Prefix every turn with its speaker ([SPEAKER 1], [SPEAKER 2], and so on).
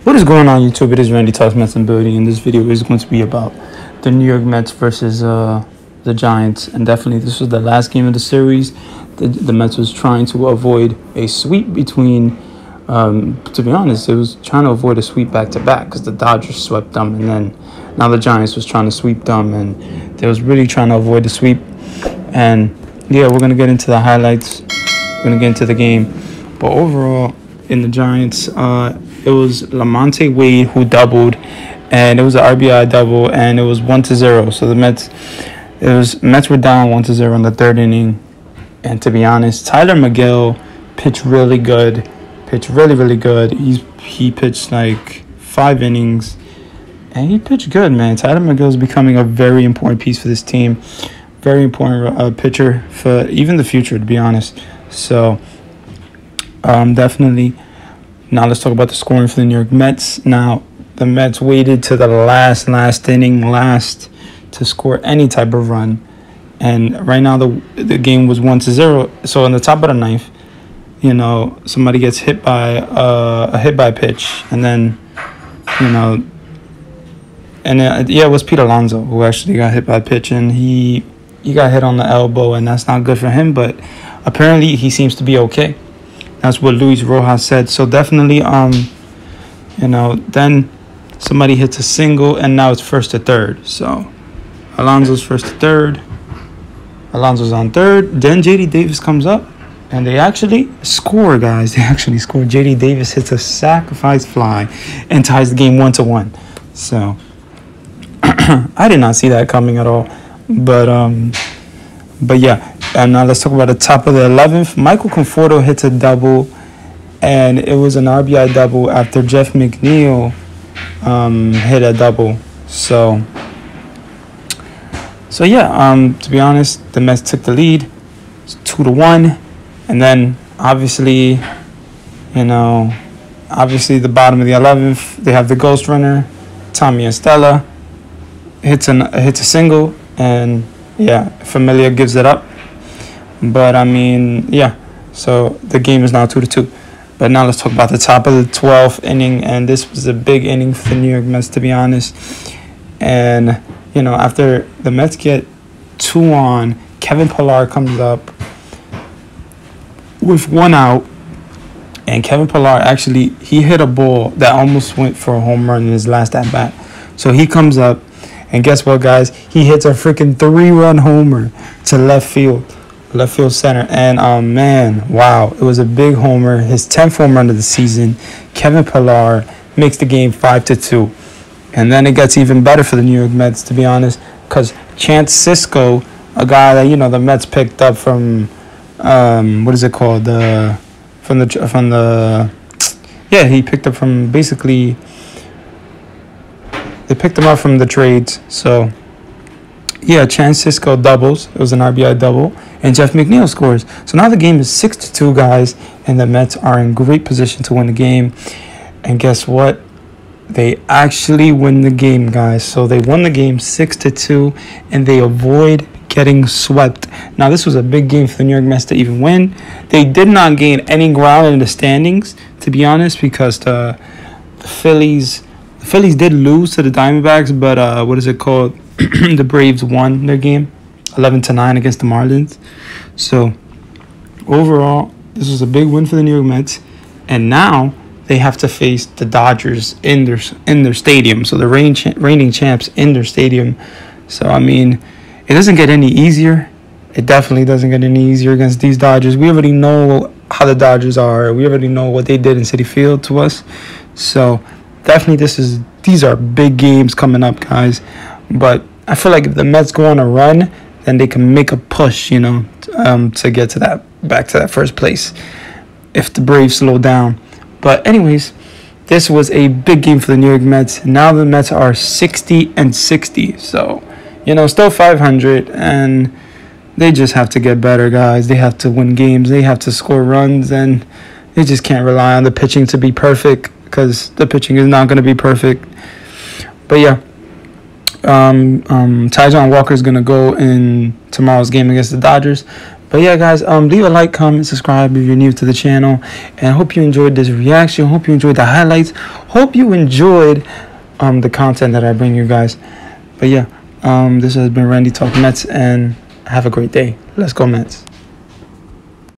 [SPEAKER 1] What is going on, YouTube? It is Randy Talks Mets and Building, and this video is going to be about the New York Mets versus the Giants. And definitely, this was the last game of the series. The Mets was trying to avoid a sweep between. To be honest, it was trying to avoid a sweep back-to-back because the Dodgers swept them, and then now the Giants was trying to sweep them, and they was really trying to avoid the sweep. And yeah, we're gonna get into the highlights. We're gonna get into the game, but overall, in the Giants, it was Lamonte Wade who doubled, and it was an RBI double, and it was 1-0. So the Mets were down 1-0 in the third inning. And to be honest, Tylor Megill pitched really good. Really good. He pitched like 5 innings, and he pitched good, man. Tylor Megill is becoming a very important piece for this team. Very important pitcher for even the future, to be honest. So, definitely. Now let's talk about the scoring for the New York Mets. Now, the Mets waited to the last inning to score any type of run. And right now the game was 1-0. So in the top of the ninth, you know, somebody gets hit by a hit by pitch, and then, you know, and it was Pete Alonso who actually got hit by a pitch, and he got hit on the elbow, and that's not good for him. But apparently he seems to be okay. That's what Luis Rojas said. So definitely, you know, then somebody hits a single, and now it's first to third. So Alonso's first to third. Alonso's on third. Then J.D. Davis comes up, and they actually score, guys. They actually score. J.D. Davis hits a sacrifice fly and ties the game 1-1. So I did not see that coming at all. But yeah. And now let's talk about the top of the 11th. Michael Conforto hits a double, and it was an RBI double after Jeff McNeil hit a double. So yeah, to be honest, the Mets took the lead. It's 2-1. And then obviously the bottom of the 11th, they have the ghost runner, Tommy Estella, hits a single, and yeah, Familia gives it up. But I mean, yeah, so the game is now 2-2. But now let's talk about the top of the 12th inning, and this was a big inning for the New York Mets, to be honest. And you know, after the Mets get 2 on, Kevin Pillar comes up with 1 out, and Kevin Pillar actually, he hit a ball that almost went for a home run in his last at bat. So he comes up, and guess what, guys? He hits a freaking 3-run homer to left field center. And man, wow, it was a big homer, his 10th home run of the season. Kevin Pillar makes the game 5-2. And then it gets even better for the New York Mets, to be honest, because Chance Sisco, a guy that, you know, the Mets picked up from what is it called? He picked up from, basically, they picked him up from the trades. So yeah, Chance Sisco doubles. It was an RBI double, and Jeff McNeil scores. So now the game is 6-2, guys, and the Mets are in great position to win the game. And guess what? They actually win the game, guys. So they won the game 6-2, and they avoid getting swept. Now, this was a big game for the New York Mets to even win. They did not gain any ground in the standings, to be honest, because the Phillies did lose to the Diamondbacks, but the Braves won their game 11-9 against the Marlins. So overall, this was a big win for the New York Mets, and now they have to face the Dodgers in their stadium. So the reigning champs in their stadium. So I mean, it doesn't get any easier. It definitely doesn't get any easier against these Dodgers. We already know how the Dodgers are. We already know what they did in Citi Field to us. So definitely these are big games coming up, guys. But I feel like if the Mets go on a run, then they can make a push, you know, to get to back to that first place if the Braves slow down. But anyways, this was a big game for the New York Mets. Now the Mets are 60-60. So, you know, still 500, and they just have to get better, guys. They have to win games. They have to score runs, and they just can't rely on the pitching to be perfect, because the pitching is not going to be perfect. But yeah, Taijuan Walker is going to go in tomorrow's game against the Dodgers. But yeah, guys, leave a like, comment, subscribe if you're new to the channel, and I hope you enjoyed this reaction. Hope you enjoyed the highlights. Hope you enjoyed the content that I bring you guys. But yeah, this has been Randy Talk Mets, and have a great day. Let's go Mets.